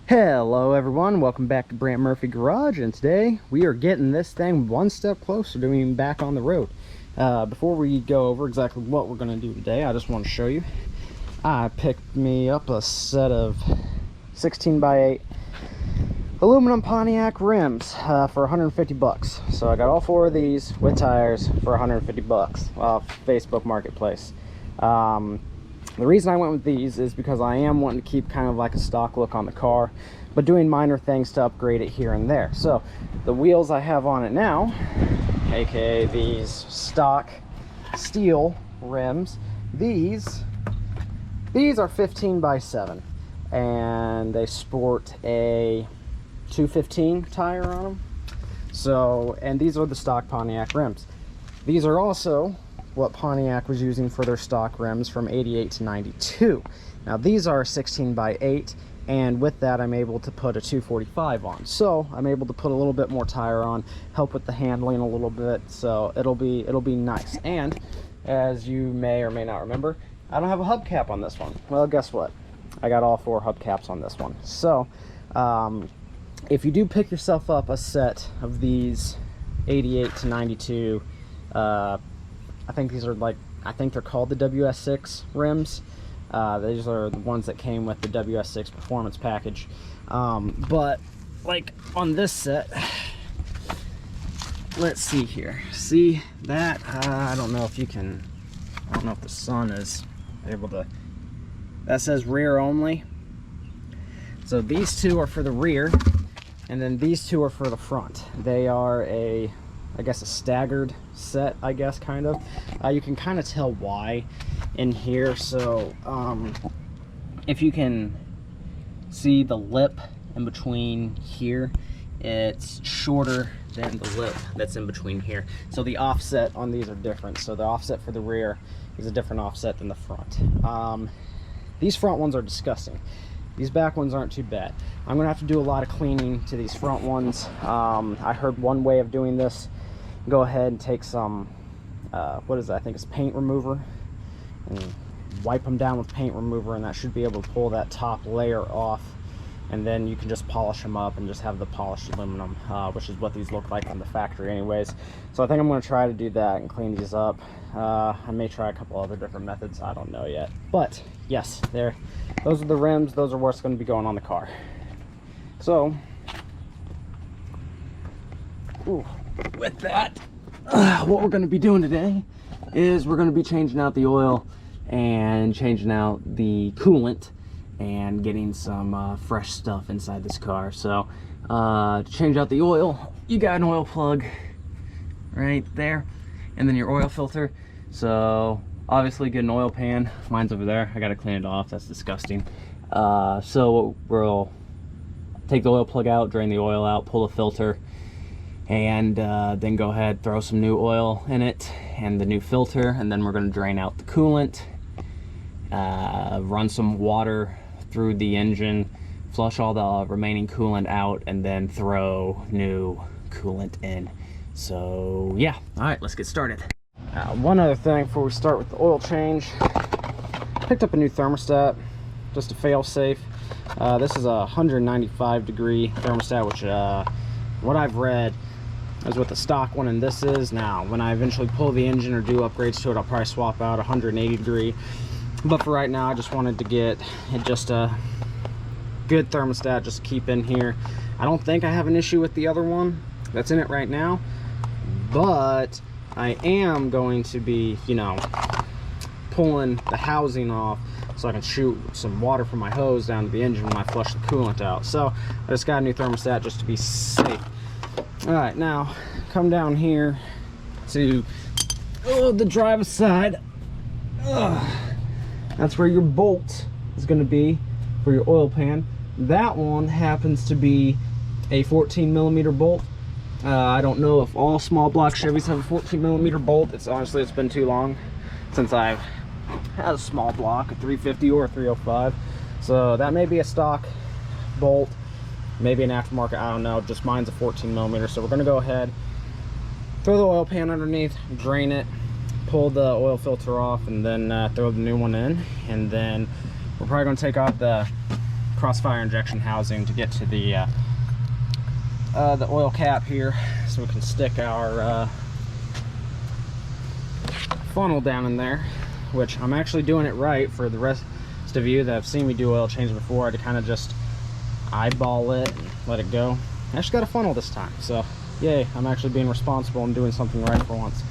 Hello everyone, welcome back to Brant Murphy Garage, and today we are getting this thing one step closer to being back on the road. Before we go over exactly what we're going to do today, I just want to show you. I picked me up a set of 16x8 aluminum Pontiac rims for 150 bucks. So I got all four of these with tires for 150 bucks off Facebook Marketplace. The reason I went with these is because I am wanting to keep kind of like a stock look on the car, but doing minor things to upgrade it here and there. So the wheels I have on it now, aka these stock steel rims, these are 15x7, and they sport a 215 tire on them. So, and these are the stock Pontiac rims. These are also what Pontiac was using for their stock rims from 88 to 92. Now these are 16x8, and with that I'm able to put a 245 on. So I'm able to put a little bit more tire on, help with the handling a little bit, so it'll be nice. And as you may or may not remember, I don't have a hubcap on this one. Well, guess what? I got all four hubcaps on this one. So if you do pick yourself up a set of these 88 to 92, I think these are I think they're called the WS6 rims. These are the ones that came with the WS6 performance package. But like on this set, let's see here. See that? I don't know if you can, I don't know if the sun is able to, that says rear only. So these two are for the rear, and then these two are for the front. They are I guess a staggered set, I guess, kind of. You can kind of tell why in here. So if you can see the lip in between here, it's shorter than the lip that's in between here. So the offset on these are different. So the offset for the rear is a different offset than the front. These front ones are disgusting. These back ones aren't too bad. I'm gonna have to do a lot of cleaning to these front ones. I heard one way of doing this, go ahead and take some, what is that? I think it's paint remover, and wipe them down with paint remover, and that should be able to pull that top layer off, and then you can just polish them up and just have the polished aluminum, which is what these look like from the factory anyways. So I think I'm going to try to do that and clean these up. I may try a couple other different methods, I don't know yet. But yes, those are the rims, those are what's going to be going on the car. So with that, what we're going to be doing today is we're going to be changing out the oil and changing out the coolant and getting some fresh stuff inside this car. So to change out the oil, you got an oil plug right there, and then your oil filter. So obviously get an oil pan. Mine's over there. I got to clean it off, that's disgusting. So we'll take the oil plug out, drain the oil out, pull the filter, and then go ahead, throw some new oil in it and the new filter, and then we're going to drain out the coolant, run some water through the engine, flush all the remaining coolant out, and then throw new coolant in. So yeah, all right, let's get started. One other thing before we start with the oil change, picked up a new thermostat, just a fail safe. This is a 195 degree thermostat, which what I've read is what the stock one and this is. Now when I eventually pull the engine or do upgrades to it, I'll probably swap out 180 degree, but for right now I just wanted to get just a good thermostat just to keep in here. I don't think I have an issue with the other one that's in it right now, but I am going to be, you know, pulling the housing off so I can shoot some water from my hose down to the engine when I flush the coolant out. So I just got a new thermostat just to be safe. All right, now come down here to the driver's side. That's where your bolt is going to be for your oil pan. That one happens to be a 14mm bolt. I don't know if all small block Chevys have a 14mm bolt. Honestly, it's been too long since I've had a small block, a 350 or a 305. So that may be a stock bolt, maybe an aftermarket, I don't know. Just mine's a 14mm. So we're going to go ahead, throw the oil pan underneath, drain it, pull the oil filter off, and then throw the new one in. And then we're probably going to take out the Crossfire injection housing to get to the oil cap here, so we can stick our funnel down in there, which I'm actually doing it right. For the rest of you that have seen me do oil change before, I had to kind of just eyeball it and let it go. I actually got a funnel this time, so yay, I'm actually being responsible and doing something right for once.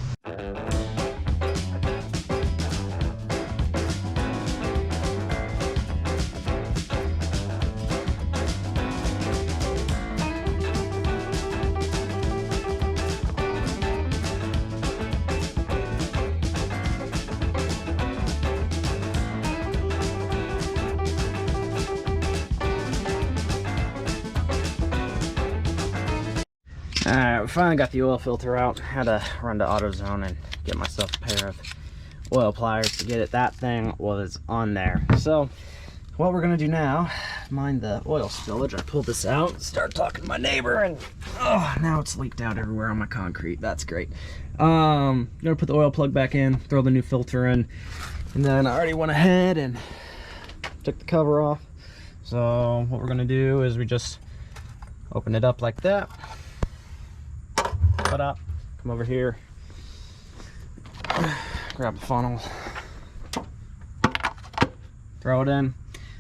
Alright, we finally got the oil filter out. Had to run to AutoZone and get myself a pair of oil pliers to get it. That thing was on there. So what we're gonna do now, mind the oil spillage. I pulled this out, started talking to my neighbor, and oh, now it's leaked out everywhere on my concrete. That's great. Gonna put the oil plug back in, throw the new filter in, and then I already went ahead and took the cover off. So what we're gonna do is we just open it up like that. Put up, come over here, grab the funnel, throw it in, and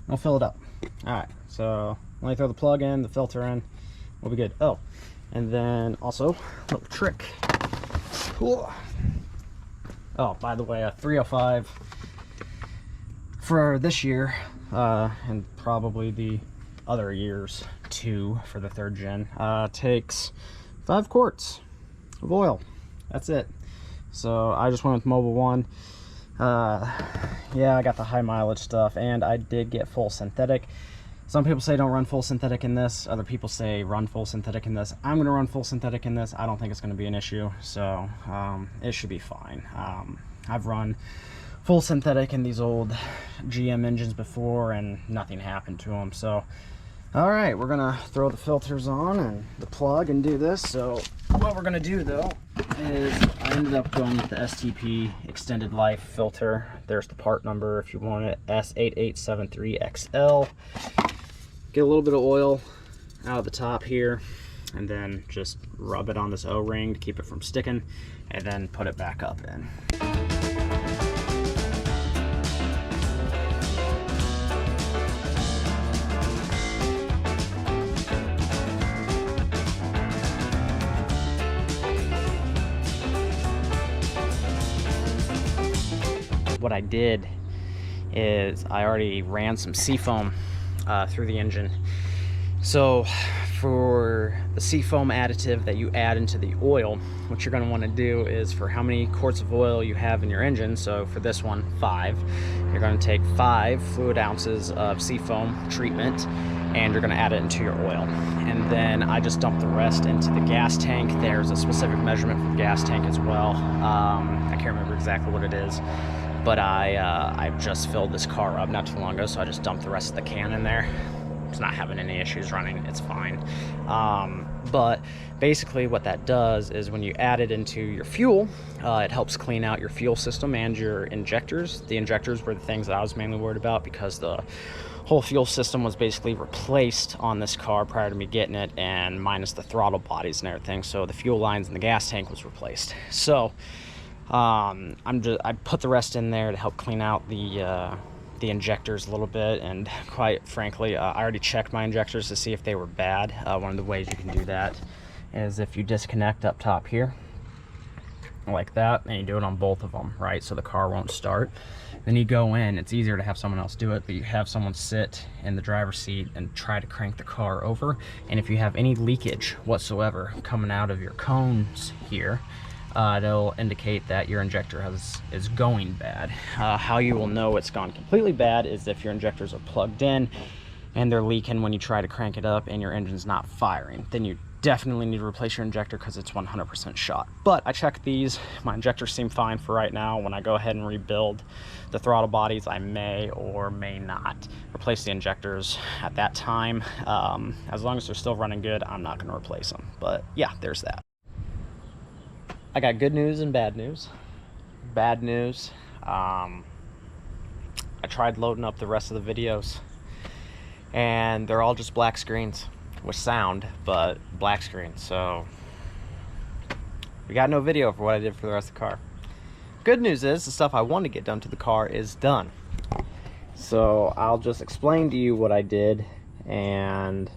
we'll fill it up. Alright, so when I throw the plug in, the filter in, we'll be good. Oh, and then also, a little trick. Cool. Oh, by the way, a 305 for this year, and probably the other years too for the 3rd gen, takes 5 quarts of oil. That's it. So I just went with Mobil 1. Yeah, I got the high mileage stuff, and I did get full synthetic. Some people say don't run full synthetic in this, other people say run full synthetic in this. I'm gonna run full synthetic in this. I don't think it's gonna be an issue, so it should be fine. I've run full synthetic in these old GM engines before and nothing happened to them. So all right, we're gonna throw the filters on and the plug and do this. So what we're gonna do though is I ended up going with the STP extended life filter. There's the part number if you want it, S8873XL. Get a little bit of oil out of the top here, and then just rub it on this O-ring to keep it from sticking, and then put it back up in. What I did is I already ran some seafoam through the engine. So for the seafoam additive that you add into the oil, what you're going to want to do is, for how many quarts of oil you have in your engine, so for this one 5, you're going to take 5 fluid ounces of seafoam treatment and you're going to add it into your oil, and then I just dump the rest into the gas tank. There's a specific measurement for the gas tank as well. I can't remember exactly what it is, but I just filled this car up not too long ago, so I just dumped the rest of the can in there. It's not having any issues running, it's fine. But basically what that does is when you add it into your fuel, it helps clean out your fuel system and your injectors. The injectors were the things that I was mainly worried about, because the whole fuel system was basically replaced on this car prior to me getting it, and minus the throttle bodies and everything. So the fuel lines and the gas tank was replaced. So I put the rest in there to help clean out the injectors a little bit, and quite frankly, I already checked my injectors to see if they were bad. One of the ways you can do that is if you disconnect up top here like that, and you do it on both of them, right, so the car won't start. Then you go in, it's easier to have someone else do it, but you have someone sit in the driver's seat and try to crank the car over, and if you have any leakage whatsoever coming out of your cones here, it'll indicate that your injector is going bad. How you will know it's gone completely bad is if your injectors are plugged in and they're leaking when you try to crank it up and your engine's not firing. Then you definitely need to replace your injector because it's 100% shot. But I checked these, my injectors seem fine for right now. When I go ahead and rebuild the throttle bodies, I may or may not replace the injectors at that time. As long as they're still running good, I'm not going to replace them. But yeah, there's that. I got good news and bad news. Bad news, I tried loading up the rest of the videos. and they're all just black screens with sound, but black screens. So we got no video for what I did for the rest of the car. Good news is the stuff I wanted to get done to the car is done. So I'll just explain to you what I did, and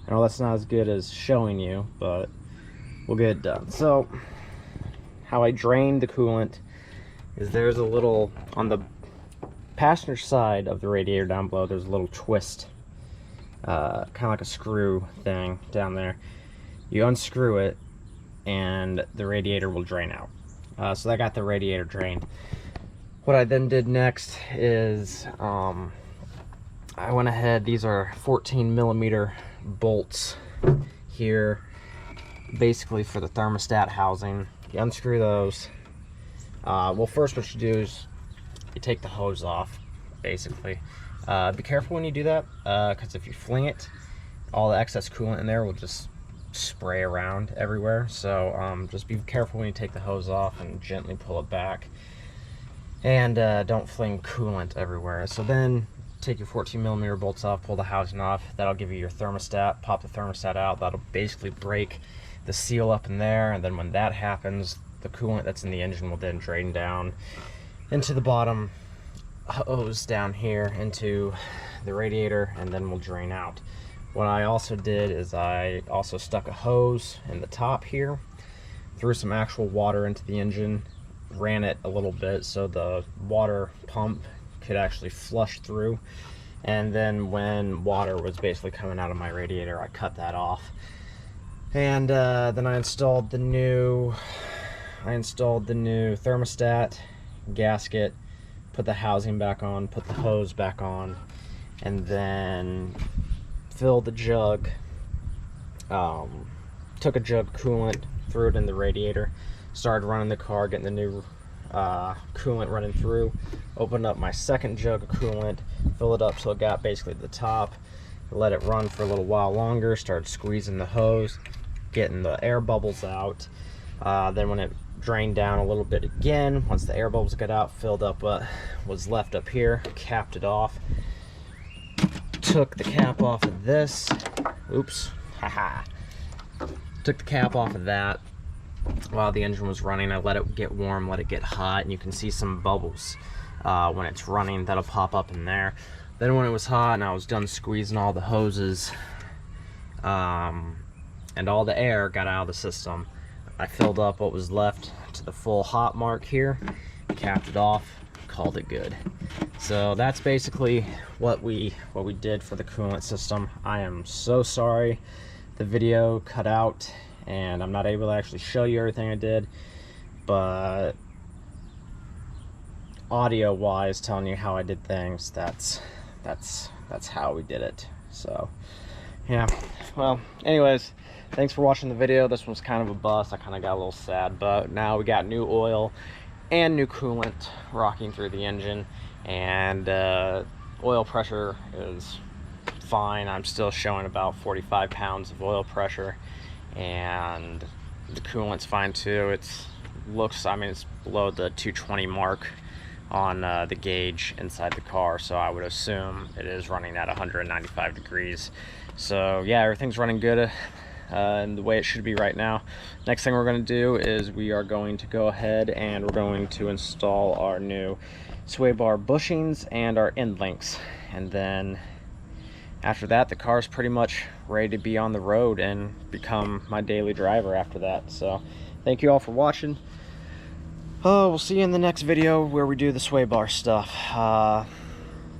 I know that's not as good as showing you, but we'll get it done. So how I drained the coolant is there's a little, on the passenger side of the radiator down below, there's a little twist, kind of like a screw thing down there. You unscrew it and the radiator will drain out. So I got the radiator drained. What I then did next is I went ahead, these are 14mm bolts here, basically for the thermostat housing. You unscrew those. Well, first what you do is you take the hose off, basically. Be careful when you do that, because if you fling it, all the excess coolant in there will just spray around everywhere. So just be careful when you take the hose off and gently pull it back, and don't fling coolant everywhere. So then take your 14mm bolts off, pull the housing off. That'll give you your thermostat. Pop the thermostat out. That'll basically break the seal up in there, and then when that happens, the coolant that's in the engine will then drain down into the bottom hose down here into the radiator, and then will drain out. What I also did is I also stuck a hose in the top here, threw some actual water into the engine, ran it a little bit so the water pump could actually flush through, and then when water was basically coming out of my radiator, I cut that off. And then I installed the new thermostat gasket, put the housing back on, put the hose back on, and then filled the jug. Took a jug of coolant, threw it in the radiator, started running the car, getting the new coolant running through. Opened up my second jug of coolant, filled it up till it got basically to the top, let it run for a little while longer, started squeezing the hose, getting the air bubbles out. Then when it drained down a little bit again, once the air bubbles got out, filled up what was left up here, capped it off, took the cap off of this, oops, haha, took the cap off of that. While the engine was running, I let it get warm, let it get hot, and you can see some bubbles when it's running that'll pop up in there. Then when it was hot and I was done squeezing all the hoses, and all the air got out of the system, I filled up what was left to the full hot mark here, capped it off, called it good. So that's basically what we did for the coolant system. I am so sorry the video cut out and I'm not able to actually show you everything I did, but audio wise, telling you how I did things, that's how we did it. So yeah, well, anyways, thanks for watching the video. This was kind of a bust. I kind of got a little sad, but now we got new oil and new coolant rocking through the engine, and oil pressure is fine. I'm still showing about 45 pounds of oil pressure, and the coolant's fine too. It's below the 220 mark on the gauge inside the car, so I would assume it is running at 195 degrees. So yeah, everything's running good and the way it should be right now. Next thing we're going to do is we are going to go ahead and we're going to install our new sway bar bushings and our end links, and then after that the car is pretty much ready to be on the road and become my daily driver after that. So thank you all for watching. We'll see you in the next video where we do the sway bar stuff.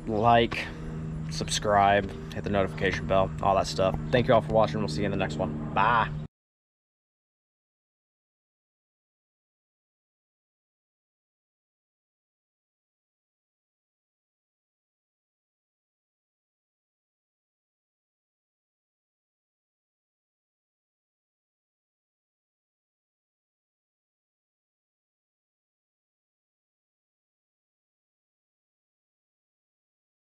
Like, subscribe, hit the notification bell, all that stuff. Thank you all for watching. We'll see you in the next one. Bye.